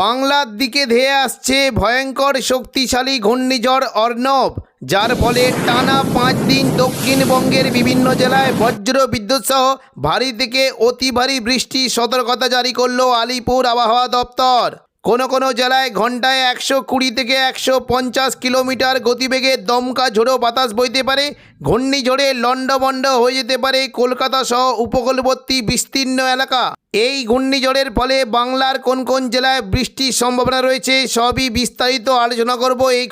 বাংলার দিকে ধেয়ে আসছে ভয়ঙ্কর শক্তিশালী ঘূর্ণিঝড় অর্ণব, যার ফলে টানা 5 দিন দক্ষিণবঙ্গের বিভিন্ন জেলায় বজ্র বিদ্যুৎ সহ ভারী থেকে অতি ভারী বৃষ্টির সতর্কতা জারি করল আলিপুর আবহাওয়া দপ্তর। কোনো জেলায় ঘন্টায় 120 থেকে 150 কিলোমিটার গতিবেগে দমকা ঝোড়ো বাতাস বইতে পারে। ঘূর্ণিঝড়ে লণ্ডভণ্ড হয়ে যেতে পারে কলকাতা সহ উপকূলবর্তী বিস্তীর্ণ এলাকা। এই ঘূর্ণিঝড়ের ফলে বাংলার কোন জেলায় বৃষ্টির সম্ভাবনা রয়েছে সবই বিস্তারিত আলোচনা করব এই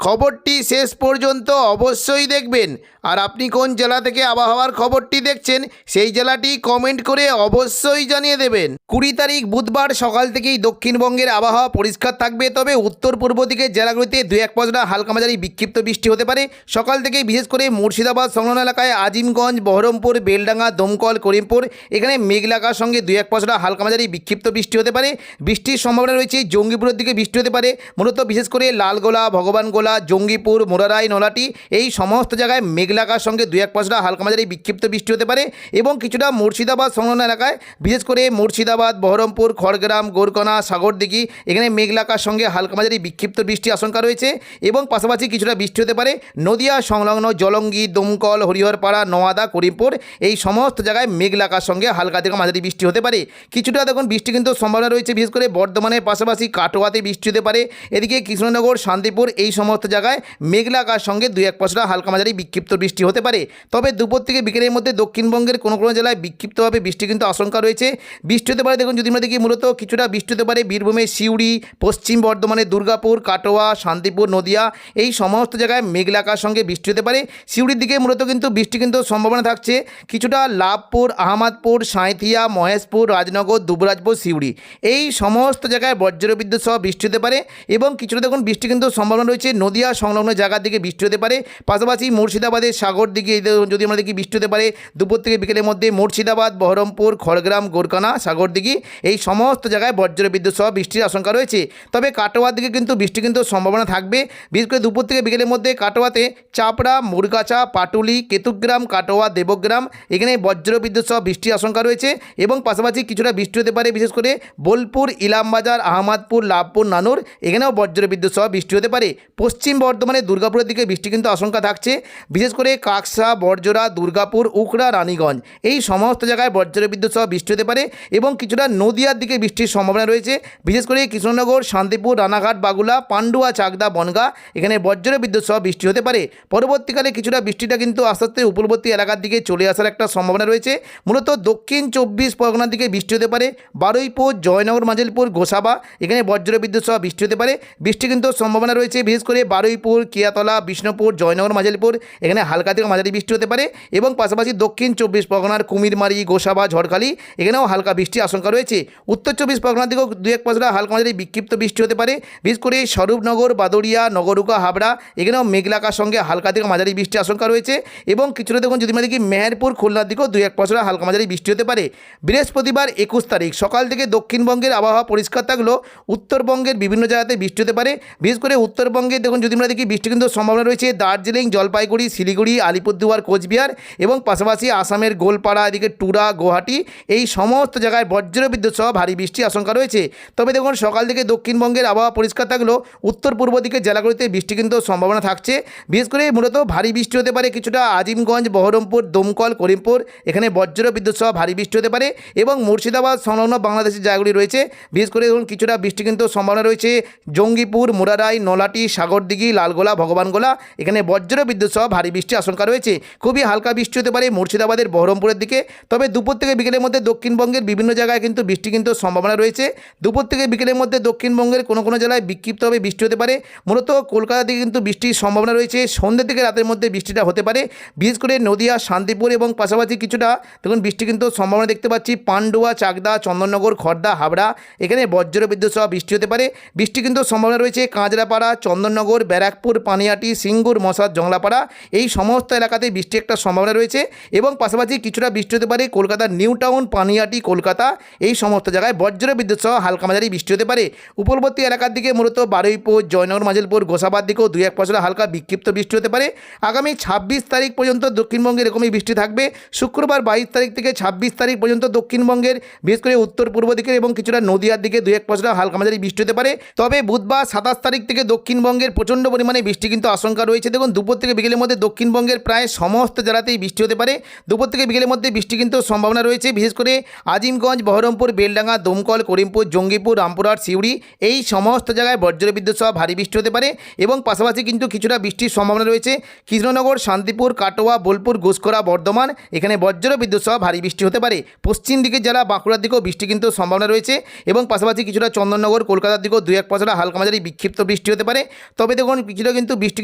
খবরটি শেষ পর্যন্ত অবশ্যই দেখবেন। আর আপনি কোন জেলা থেকে আবহাওয়ার খবরটি দেখছেন সেই জেলাটি কমেন্ট করে অবশ্যই জানিয়ে দেবেন। 20 তারিখ বুধবার সকাল থেকেই দক্ষিণবঙ্গের আবহাওয়া পরিষ্কার থাকবে, তবে উত্তর পূর্ব দিকের জেলাগুলিতে 2-1 পশলা হালকা মাঝারি বিক্ষিপ্ত বৃষ্টি হতে পারে। সকাল থেকেই বিশেষ করে মুর্শিদাবাদ সংলগ্ন এলাকায় আজিমগঞ্জ, বহরমপুর, বেলডাঙ্গা, দমকল, করিমপুর এখানে মেঘলা আকাশের সঙ্গে 2-1 পশলা হালকা মাঝারি বিক্ষিপ্ত বৃষ্টি হতে পারে। বৃষ্টির সম্ভাবনা রয়েছে জঙ্গিপুরের দিকে বৃষ্টি হতে পারে, মূলত বিশেষ করে লালগোলা, ভগবানগোলা, জঙ্গিপুর, মোরারাই, নলাটি এই সমস্ত জায়গায় মেঘলা আকাশের সঙ্গে 2-1 পশলা হালকা মাঝারি বিক্ষিপ্ত বৃষ্টি হতে পারে। এবং কিছুটা মুর্শিদাবাদ সংলগ্ন এলাকায় বিশেষ করে মুর্শিদাবাদ, বহরমপুর, খড়গ্রাম, গোরকনা, সাগরদিঘি এখানে মেঘলা আকাশের সঙ্গে হালকা মাঝারি বিক্ষিপ্ত বৃষ্টির আশঙ্কা রয়েছে। এবং পাশাপাশি কিছুটা বৃষ্টি হতে পারে নদিয়া সংলগ্ন জলঙ্গি, দমকল, হরিহরপাড়া, নওয়াদা, করিমপুর এই সমস্ত জায়গায় মেঘলা আকাশের সঙ্গে হালকা থেকে মাঝারি বৃষ্টি হতে পারে। কিছুটা দেখুন বৃষ্টি কিন্তু সম্ভাবনা রয়েছে বিশেষ করে বর্ধমানের পাশাপাশি কাটোয়াতে বৃষ্টি হতে পারে। এদিকে কৃষ্ণনগর, শান্তিপুর এই সমস্ত জায়গায় মেঘলা আকাশের সঙ্গে 2-1 পশলা হালকা মাঝারি বিক্ষিপ্ত বৃষ্টি হতে পারে। তবে দুপুর থেকে বিকেলের মধ্যে দক্ষিণবঙ্গের কোনো জেলায় বিক্ষিপ্তভাবে বৃষ্টি কিন্তু আশঙ্কা রয়েছে। বৃষ্টি হতে পারে দেখুন যদি আমরা দেখি মূলত কিছুটা বৃষ্টি হতে পারে বীরভূমের সিউড়ি, পশ্চিম বর্ধমানের দুর্গাপুর, কাটোয়া, শান্তিপুর, নদিয়া এই সমস্ত জায়গায় মেঘলা আকাশের সঙ্গে বৃষ্টি হতে পারে। সিউড়ির দিকে মূলত কিন্তু বৃষ্টি কিন্তু সম্ভাবনা থাকছে। কিছুটা লাভপুর, আহমদপুর, সাঁইথিয়া, মহেশপুর, রাজনগর, দুবরাজপুর, সিউড়ি এই সমস্ত জায়গায় বজ্রবিদ্যুৎ সহ বৃষ্টি হতে পারে। এবং কিছুটা দেখুন বৃষ্টি কিন্তু সম্ভাবনা রয়েছে নদিয়া সংলগ্ন জায়গার দিকে বৃষ্টি হতে পারে। পাশাপাশি মুর্শিদাবাদের সাগর দিকে যদি আমরা দেখি বৃষ্টি হতে পারে দুপুর থেকে বিকেলের মধ্যে মুর্শিদাবাদ, বহরমপুর, খড়গ্রাম, গোরকানা, সাগরদিঘি এই সমস্ত জায়গায় বজ্রবিদ্যুৎ সহ বৃষ্টির আশঙ্কা রয়েছে। তবে কাটোয়ার দিকে কিন্তু বৃষ্টি কিন্তু সম্ভাবনা থাকবে বিশেষ করে দুপুর থেকে বিকেলের মধ্যে। কাটোয়াতে চাপড়া, মুরগাছা, পাটুলি, কেতুগ্রাম, কাটোয়া, দেবগ্রাম এখানে বজ্রবিদ্যুৎ সহ বৃষ্টির আশঙ্কা রয়েছে। এবং পাশাপাশি কিছুটা বৃষ্টি হতে পারে বিশেষ করে বোলপুর, ইলামবাজার, আহমদপুর, লাভপুর, নানুর এখানেও বজ্রবিদ্যুৎ সহ বৃষ্টি হতে পারে। পশ্চিম বর্ধমানের দুর্গাপুরের দিকে বৃষ্টি কিন্তু আশঙ্কা থাকছে বিশেষ করে কাকসা, বড়জোড়া, দুর্গাপুর, উকড়া, রানীগঞ্জ এই সমস্ত জায়গায় বজ্রবিদ্যুৎ সহ বৃষ্টি হতে পারে। এবং কিছুটা নদিয়ার দিকে বৃষ্টির সম্ভাবনা রয়েছে বিশেষ করে কৃষ্ণনগর, শান্তিপুর, রানাঘাট, বাগুলা, পান্ডুয়া, চাকদা, বনগাঁ এখানে বজ্রবিদ্যুৎ সহ বৃষ্টি হতে পারে। পরবর্তীকালে কিছুটা বৃষ্টিটা কিন্তু আস্তে আস্তে উপকূলবর্তী এলাকার দিকে চলে আসার একটা সম্ভাবনা রয়েছে। মূলত দক্ষিণ 24 পরগনার দিকে বৃষ্টি হতে পারে। বারুইপুর, জয়নগর, মাজিলপুর, গোসাবা এখানে বজ্রবিদ্যুৎ সহ বৃষ্টি হতে পারে। বৃষ্টি কিন্তু সম্ভাবনা রয়েছে বিশেষ করে বারুইপুর, কিয়াতলা, বিষ্ণুপুর, জয়নগর, মাজিলপুর এখানে হালকা থেকে মাঝারি বৃষ্টি হতে পারে। এবং পাশাপাশি দক্ষিণ 24 পরগনার কুমিরমারি, গোসাবা, ঝড়খালি এখানেও হালকা বৃষ্টির আশঙ্কা রয়েছে। উত্তর 24 পরগনার দিকেও 2-1 পশলা হালকা মাঝারি বিক্ষিপ্ত বৃষ্টি হতে পারে বিশেষ করে স্বরূপনগর, বাদুড়িয়া, নগরুকা, হাবড়া এখানেও মেঘলা আকাশের সঙ্গে হালকা থেকে মাঝারি বৃষ্টির আশঙ্কা রয়েছে। এবং কিছুটা দেখুন যদি আমরা দেখি মেহেরপুর, খুলনার দিকেও 2-1 পশলা হালকা মাঝারি বৃষ্টি হতে পারে। বৃহস্পতিবার 21 তারিখ সকাল থেকে দক্ষিণবঙ্গের আবহাওয়া পরিষ্কার থাকলেও উত্তরবঙ্গের বিভিন্ন জায়গাতে বৃষ্টি হতে পারে। বিশেষ করে উত্তরবঙ্গে দেখুন যদি আমরা দেখি বৃষ্টি কিন্তু সম্ভাবনা রয়েছে দার্জিলিং, জলপাইগুড়ি, শিলিগুড়ি, আলিপুরদুয়ার, কোচবিহার এবং পাশাপাশি আসামের গোলপাড়া, এদিকে টুরা, গুয়াহাটি এই সমস্ত জায়গায় বজ্রবিদ্যুৎ সহ ভারী বৃষ্টির আশঙ্কা রয়েছে। তবে দেখুন সকাল থেকে দক্ষিণবঙ্গের আবহাওয়া পরিষ্কার থাকলেও উত্তর পূর্ব দিকের জেলাগুলিতে বৃষ্টি কিন্তু সম্ভাবনা থাকছে। বিশেষ করে মূলত ভারী বৃষ্টি হতে পারে কিছুটা আজিমগঞ্জ, বহরমপুর, দমকল, করিমপুর এখানে বজ্রবিদ্যুৎ সহ ভারী বৃষ্টি হতে পারে। এবং মুর্শিদাবাদ সংলগ্ন বাংলাদেশের জায়গাগুলি রয়েছে বিশেষ করে দেখুন কিছুটা বৃষ্টি কিন্তু সম্ভাবনা রয়েছে জঙ্গিপুর, মোরারাই, নলাটি, সাগরদিঘি, লালগোলা, ভগবানগোলা এখানে বজ্রবিদ্যুৎ সহ ভারী বৃষ্টির আশঙ্কা রয়েছে। খুবই হালকা বৃষ্টি হতে পারে মুর্শিদাবাদের বহরমপুরের দিকে। তবে দুপুর থেকে বিকেলের মধ্যে দক্ষিণবঙ্গের বিভিন্ন জায়গায় কিন্তু বৃষ্টি কিন্তু সম্ভাবনা রয়েছে। দুপুর থেকে বিকেলের মধ্যে দক্ষিণবঙ্গের কোনো জেলায় বিক্ষিপ্তভাবে বৃষ্টি হতে পারে। মূলত কলকাতা থেকে কিন্তু বৃষ্টির সম্ভাবনা রয়েছে। সন্ধ্যে থেকে রাতের মধ্যে বৃষ্টিটা হতে পারে বিশেষ করে নদিয়া, শান্তিপুর এবং পাশাপাশি কিছুটা দেখুন বৃষ্টি কিন্তু সম্ভাবনা দেখতে পাচ্ছি পান্ডুয়া, চাকদা, চন্দননগর, খড়দা, হাবড়া এখানে বজ্রবিদ্যুৎ সহ বৃষ্টি হতে পারে। বৃষ্টি কিন্তু সম্ভাবনা রয়েছে কাঁচরাপাড়া, চন্দননগর, ব্যারাকপুর, পানিহাটি, সিঙ্গুর, মশাদ, জংলাপাড়া এই সমস্ত এলাকাতে বৃষ্টি একটা সম্ভাবনা রয়েছে। এবং পাশাপাশি কিছুটা বৃষ্টি হতে পারে কলকাতার নিউ টাউন, পানিহাটি, কলকাতা এই সমস্ত জায়গায় বজ্রবিদ্যুৎ সহ হালকা মাঝারি বৃষ্টি হতে পারে। উপকূলবর্তী এলাকার দিকে মূলত বারুইপুর, জয়নগর, মাজিলপুর, গোসাবার দিকেও 2-1 পশলা হালকা বিক্ষিপ্ত বৃষ্টি হতে পারে। আগামী 26 তারিখ পর্যন্ত দক্ষিণবঙ্গে এরকমই বৃষ্টি থাকবে। শুক্রবার 22 তারিখ থেকে 26 তারিখ পর্যন্ত দক্ষিণ দক্ষিণবঙ্গের বিশেষ করে উত্তর পূর্ব দিকের এবং কিছুটা নদিয়ার দিকে 2-1 পশলা হালকা মাঝারি বৃষ্টি হতে পারে। তবে বুধবার 27 তারিখ থেকে দক্ষিণবঙ্গের প্রচণ্ড পরিমাণে বৃষ্টি কিন্তু আশঙ্কা রয়েছে। দেখুন দুপুর থেকে বিকেলের মধ্যে দক্ষিণবঙ্গের প্রায় সমস্ত জেলাতেই বৃষ্টি হতে পারে। দুপুর থেকে বিকেলের মধ্যে বৃষ্টি কিন্তু সম্ভাবনা রয়েছে। বিশেষ করে আজিমগঞ্জ, বহরমপুর, বেলডাঙ্গা, দমকল, করিমপুর, জঙ্গিপুর, রামপুরহাট, সিউড়ি এই সমস্ত জায়গায় বজ্রবিদ্যুৎ সহ ভারী বৃষ্টি হতে পারে এবং পাশাপাশি কিন্তু কিছুটা বৃষ্টির সম্ভাবনা রয়েছে কৃষ্ণনগর, শান্তিপুর, কাটোয়া, বোলপুর, ঘুষকরা, বর্ধমান এখানে বজ্রবিদ্যুৎ সহ ভারী বৃষ্টি হতে পারে। পশ্চিম দিকের জেলা বাঁকুড়ার দিকেও বৃষ্টি কিন্তু সম্ভাবনা রয়েছে এবং পাশাপাশি কিছুটা চন্দননগর, কলকাতার দিকেও 2-1 পশলা হালকা মাঝারি বিক্ষিপ্ত বৃষ্টি হতে পারে। তবে দেখুন কিছুটা কিন্তু বৃষ্টি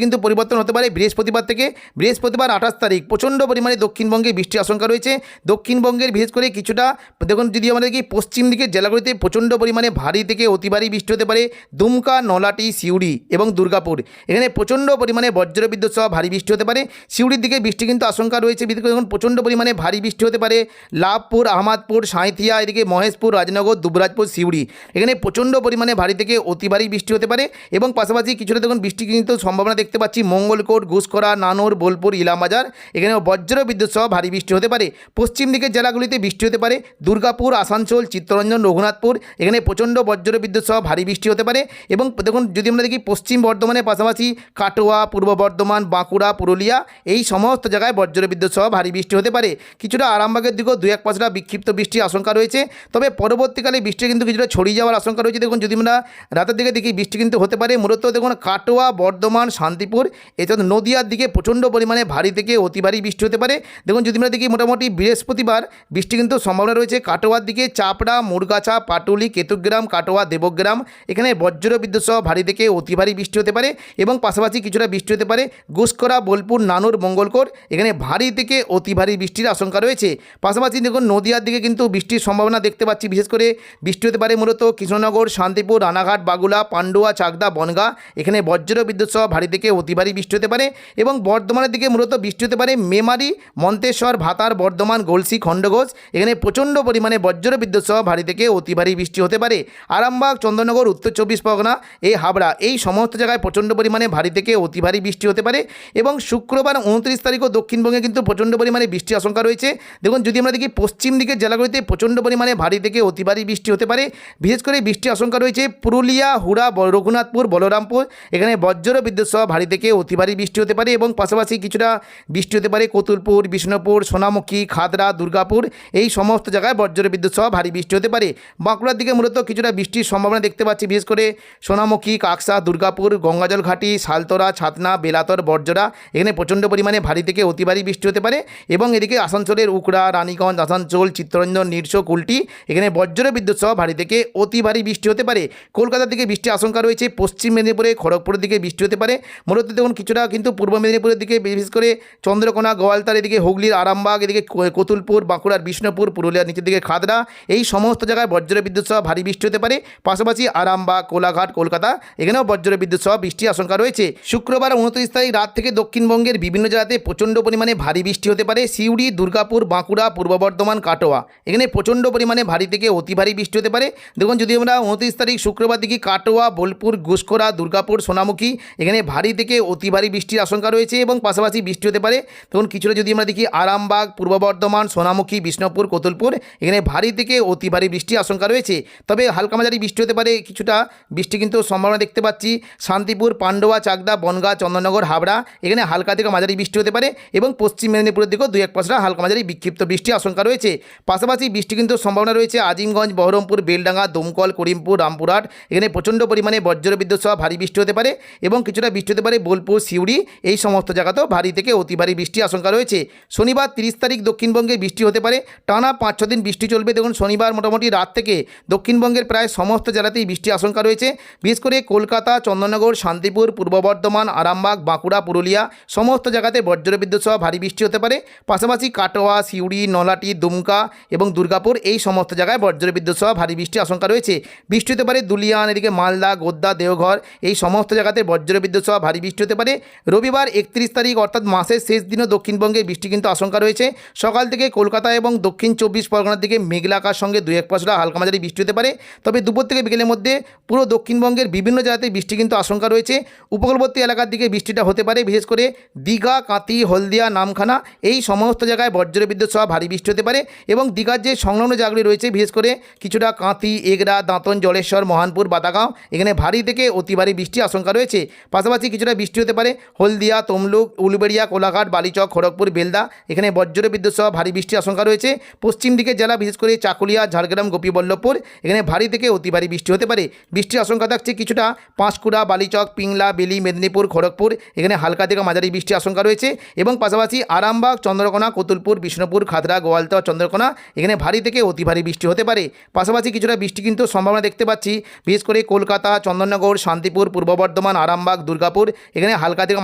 কিন্তু পরিবর্তন হতে পারে বৃহস্পতিবার থেকে। বৃহস্পতিবার 28 তারিখ প্রচণ্ড পরিমাণে দক্ষিণবঙ্গে বৃষ্টির আশঙ্কা রয়েছে। দক্ষিণবঙ্গের বিশেষ করে কিছুটা দেখুন যদি আমাদের কি পশ্চিম দিকের জেলাগুলিতে প্রচণ্ড পরিমাণে ভারী থেকে অতি ভারী বৃষ্টি হতে পারে। দুমকা, নলাটি, সিউড়ি এবং দুর্গাপুর এখানে প্রচণ্ড পরিমাণে বজ্রবিদ্যুৎ সহ ভারী বৃষ্টি হতে পারে। সিউড়ির দিকে বৃষ্টি কিন্তু আশঙ্কা রয়েছে। বিশেষ করে দেখুন প্রচণ্ড পরিমাণে ভারী বৃষ্টি হতে পারে লাভপুর, আহমদপুর, সাঁইথিয়া, এদিকে মহেশপুর, রাজনগর, দুবরাজপুর, সিউড়ি এখানে প্রচণ্ড পরিমাণে ভারী থেকে অতি ভারী বৃষ্টি হতে পারে এবং পাশাপাশি কিছুটা দেখুন বৃষ্টি কিন্তু সম্ভাবনা দেখতে পাচ্ছি মঙ্গলকোট, ঘুষকরা, নানুর, বোলপুর, ইলামবাজার এখানেও বজ্রবিদ্যুৎ সহ ভারী বৃষ্টি হতে পারে। পশ্চিম দিকের জেলাগুলিতে বৃষ্টি হতে পারে দুর্গাপুর, আসানসোল, চিত্তরঞ্জন, রঘুনাথপুর এখানে প্রচণ্ড বজ্রবিদ্যুৎ সহ ভারী বৃষ্টি হতে পারে এবং দেখুন যদি আমরা দেখি পশ্চিম বর্ধমানের পাশাপাশি কাটোয়া, পূর্ব বর্ধমান, বাঁকুড়া, পুরুলিয়া এই সমস্ত জায়গায় বজ্রবিদ্যুৎ সহ ভারী বৃষ্টি হতে পারে। কিছুটা আরামবাগের দিকেও 2-1 পশলা বিক্ষিপ্ত বৃষ্টির আশঙ্কা রয়েছে। তবে পরবর্তীকালে বৃষ্টি কিন্তু কিছুটা ছড়িয়ে যাওয়ার আশঙ্কা রয়েছে। দেখুন যদি আমরা রাতের দিকে দেখি বৃষ্টি কিন্তু হতে পারে মূলত দেখুন কাটোয়া, বর্ধমান, শান্তিপুর এছাড়া নদিয়ার দিকে প্রচণ্ড পরিমাণে ভারী থেকে অতি ভারী বৃষ্টি হতে পারে। দেখুন যদি আমরা দেখি মোটামুটি বৃহস্পতিবার বৃষ্টি কিন্তু সম্ভাবনা রয়েছে কাটোয়ার দিকে চাপড়া, মুরগাছা, পাটুলি, কেতুগ্রাম, কাটোয়া, দেবগ্রাম এখানে বজ্রবিদ্যুৎ সহ ভারী থেকে অতি ভারী বৃষ্টি হতে পারে এবং পাশাপাশি কিছুটা বৃষ্টি হতে পারে ঘুষকরা, বোলপুর, নানুর, মঙ্গলকোট এখানে ভারী থেকে অতি ভারী বৃষ্টির আশঙ্কা রয়েছে। পাশাপাশি দেখুন নদিয়ার দিকে কিন্তু বৃষ্টির সম্ভাবনা দেখতে পাচ্ছি। বিশেষ করে বৃষ্টি হতে পারে মূলত কৃষ্ণনগর, শান্তিপুর, রানাঘাট, বাগুলা, পান্ডুয়া, চাকদা, বনগাঁ এখানে বজ্রবিদ্যুৎ সহ ভারী থেকে অতি ভারী বৃষ্টি হতে পারে এবং বর্ধমানের দিকে মূলত বৃষ্টি হতে পারে মেমারি, মন্তেশ্বর, ভাতার, বর্ধমান, গলসি, খণ্ডঘোষ এখানে প্রচণ্ড পরিমাণে বজ্রবিদ্যুৎ সহ ভারী থেকে অতি ভারী বৃষ্টি হতে পারে। আরামবাগ, চন্দননগর, উত্তর 24 পরগনা এই হাবড়া এই সমস্ত জায়গায় প্রচণ্ড পরিমাণে ভারী থেকে অতি ভারী বৃষ্টি হতে পারে এবং শুক্রবার 29 তারিখও দক্ষিণবঙ্গে কিন্তু প্রচণ্ড পরিমাণে বৃষ্টির আশঙ্কা রয়েছে। দেখুন যদি আমরা দেখি পশ্চিম দিকের জেলাগুলিতে প্রচণ্ড পরিমাণে ভারী থেকে অতি ভারী বৃষ্টি হতে পারে। বিশেষ করে বৃষ্টির আশঙ্কা রয়েছে পুরুলিয়া, হুড়া, রঘুনাথপুর, বলরামপুর এখানে বজ্রবিদ্যুৎ সহ ভারী থেকে অতি ভারী বৃষ্টি হতে পারে এবং পাশাপাশি কিছুটা বৃষ্টি হতে পারে কতুলপুর, বিষ্ণুপুর, সোনামুখী, খাদরা, দুর্গাপুর এই সমস্ত জায়গায় বজ্রবিদ্যুৎ সহ ভারী বৃষ্টি হতে পারে। বাঁকুড়ার দিকে মূলত কিছুটা বৃষ্টির সম্ভাবনা দেখতে পাচ্ছি। বিশেষ করে সোনামুখী, কাকসা, দুর্গাপুর, গঙ্গাজল ঘাটি, সালতরা, ছাতনা, বেলাতর, বর্জরা এখানে প্রচণ্ড পরিমাণে ভারী থেকে অতি ভারী বৃষ্টি হতে পারে এবং এদিকে আসানসোলের উকড়া, রানীগঞ্জ, আসানসোল, চিত্তরঞ্জন, নিরসো, কুলটি এখানে বজ্রবিদ্যুৎ সহ ভারী থেকে অতি ভারী বৃষ্টি হতে পারে। কলকাতার দিকে বৃষ্টির আশঙ্কা রয়েছে। পশ্চিম মেদিনীপুরে, খড়গপুরের দিকে বৃষ্টি হতে পারে মূলত দেখুন কিছুটা কিন্তু পূর্ব মেদিনীপুরের দিকে বিশেষ করে চন্দ্রকোনা, গোয়ালতার এদিকে হুগলির আরামবাগ, এদিকে কতুলপুর, বাঁকুড়ার বিষ্ণুপুর, পুরুলিয়ার নিচের দিকে খাদরা এই সমস্ত জায়গায় বজ্রবিদ্যুৎ সহ ভারী বৃষ্টি হতে পারে। পাশাপাশি আরামবাগ, কোলাঘাট, কলকাতা এখানেও বজ্রবিদ্যুৎ সহ বৃষ্টির আশঙ্কা রয়েছে। শুক্রবার 29 তারিখ রাত থেকে দক্ষিণবঙ্গের বিভিন্ন জেলাতে প্রচণ্ড পরিমাণে ভারী বৃষ্টি হতে পারে। সিউড়ি, দুর্গাপুর, বাঁকুড়া, পূর্ব বর্ধমান, কাটোয়া এখানে প্রচণ্ড পরিমাণে ভারী থেকে অতি ভারী বৃষ্টি হতে পারে। দেখুন যদি আমরা 29 তারিখ শুক্রবার দিকে কাটোয়া, বোলপুর, ঘুষকরা, দুর্গাপুর, সোনামুখী এখানে ভারী থেকে অতি ভারী বৃষ্টির আশঙ্কা রয়েছে এবং পাশাপাশি বৃষ্টি হতে পারে। তখন কিছুটা যদি আমরা দেখি আরামবাগ, পূর্ব বর্ধমান, সোনামুখী, বিষ্ণুপুর, কতুলপুর এখানে ভারী থেকে অতি ভারী বৃষ্টির আশঙ্কা রয়েছে। তবে হালকা মাঝারি বৃষ্টি হতে পারে, কিছুটা বৃষ্টি কিন্তু সম্ভাবনা দেখতে পাচ্ছি শান্তিপুর, পান্ডুয়া, চাকদা, বনগাঁ, চন্দননগর, হাবড়া এখানে হালকা থেকে মাঝারি বৃষ্টি হতে পারে এবং পশ্চিম মেদিনীপুরের দিকেও 2-1 পশলা হালকা মাঝারি বিক্ষিপ্ত বৃষ্টির আশঙ্কা রয়েছে। পাশাপাশি বৃষ্টি কিন্তু সম্ভাবনা রয়েছে আজিমগঞ্জ, বহরমপুর, বেলডাঙ্গা, দমকল, করিমপুর, রামপুরহাট এখানে প্রচণ্ড পরিমাণে বজ্রবিদ্যুৎ সহ ভারী বৃষ্টি হতে পারে এবং কিছুটা বৃষ্টি হতে পারে বোলপুর, সিউড়ি এই সমস্ত জায়গাতেও ভারী থেকে অতি ভারী বৃষ্টির আশঙ্কা রয়েছে। শনিবার 30 তারিখ দক্ষিণবঙ্গে বৃষ্টি হতে পারে, টানা 5-6 দিন বৃষ্টি চলবে। দেখুন শনিবার মোটামুটি রাত থেকে দক্ষিণবঙ্গের প্রায় সমস্ত জেলাতেই বৃষ্টির আশঙ্কা রয়েছে। বিশেষ করে কলকাতা, চন্দননগর, শান্তিপুর, পূর্ব বর্ধমান, আরামবাগ, বাঁকুড়া, পুরুলিয়া সমস্ত জায়গাতে বজ্রবিদ্যুৎ সহ ভারী বৃষ্টি হতে পারে। পাশাপাশি কাটোয়া, সিউড়ি, নলাটি, দুমকা এবং দুর্গাপুর এই সমস্ত জায়গায় বজ্রবিদ্যুৎ সহ ভারী বৃষ্টির আশঙ্কা রয়েছে। বৃষ্টি হতে পারে দুলিয়ান, এদিকে মালদা, গোদ্দা, দেওঘর এই সমস্ত জায়গাতে বজ্রবিদ্যুৎ সহ ভারী বৃষ্টি হতে পারে। রবিবার 31 তারিখ অর্থাৎ মাসের শেষ দিনও দক্ষিণবঙ্গে বৃষ্টি কিন্তু আশঙ্কা রয়েছে। সকাল থেকে কলকাতা এবং দক্ষিণ 24 পরগনার দিকে মেঘলা আকাশ সঙ্গে 2-1 পশলা হালকা মাঝারি বৃষ্টি হতে পারে। তবে দুপুর থেকে বিকেলের মধ্যে পুরো দক্ষিণবঙ্গের বিভিন্ন জায়গাতে বৃষ্টি কিন্তু আশঙ্কা রয়েছে। উপকূলবর্তী এলাকার দিকে বৃষ্টিটা হতে পারে, বিশেষ করে দীঘা, কাঁতি, হলদিয়া, নামখানা এই সমস্ত জায়গায় বজ্রবিদ্যুৎ সহ ভারী বৃষ্টি হতে পারে এবং দীঘার যে সংলগ্ন জায়গাগুলি রয়েছে, বিশেষ করে কিছুটা কাঁথি, এগরা, দাঁতন, জলেশ্বর, মহানপুর, বাতাগাঁও, এখানে ভারী থেকে অতি ভারী বৃষ্টির আশঙ্কা রয়েছে। পাশাপাশি কিছুটা বৃষ্টি হতে পারে হলদিয়া, তমলুক, উলুবেড়িয়া, কোলাঘাট, বালিচক, খড়গপুর, বেলদা, এখানে বজ্র বিদ্যুৎ সহ ভারী বৃষ্টির আশঙ্কা রয়েছে। পশ্চিম দিকের জেলা বিশেষ করে চাকুলিয়া, ঝাড়গ্রাম, গোপীবল্লভপুর, এখানে ভারী থেকে অতি ভারী বৃষ্টি হতে পারে। বৃষ্টির আশঙ্কা থাকছে কিছুটা পাঁশকুড়া, বালিচক, পিংলা, বেলি, মেদিনীপুর, খড়গপুর, এখানে হালকা থেকে মাঝারি বৃষ্টির আশঙ্কা রয়েছে। এবং পাশাপাশি আরামবাগ, চন্দ্রকোনা, কতুলপুর, বিষ্ণুপুর, খাতড়া, গোয়ালতোড়, চন্দ্রকোনা, এখানে ভারী থেকে অতি ভারী বৃষ্টি হতে পারে। পাশাপাশি কিছুটা বৃষ্টি কিন্তু সম্ভাবনা দেখতে পাচ্ছি বিশেষ করে কলকাতা, চন্দননগর, শান্তিপুর, পূর্ব বর্ধমান, আরামবাগ, দুর্গাপুর, এখানে হালকা থেকে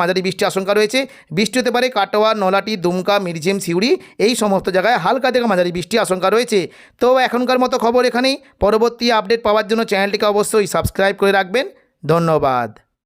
মাঝারি বৃষ্টির আশঙ্কা রয়েছে। বৃষ্টি হতে পারে কাটোয়া, নলাটি, দুমকা, মিরঝিম, সিউড়ি, এই সমস্ত জায়গায় হালকা থেকে মাঝারি বৃষ্টির আশঙ্কা রয়েছে। তো এখনকার মতো খবর এখানেই। পরবর্তী আপডেট পাওয়ার জন্য চ্যানেলটিকে অবশ্যই সাবস্ক্রাইব করে রাখবেন। ধন্যবাদ।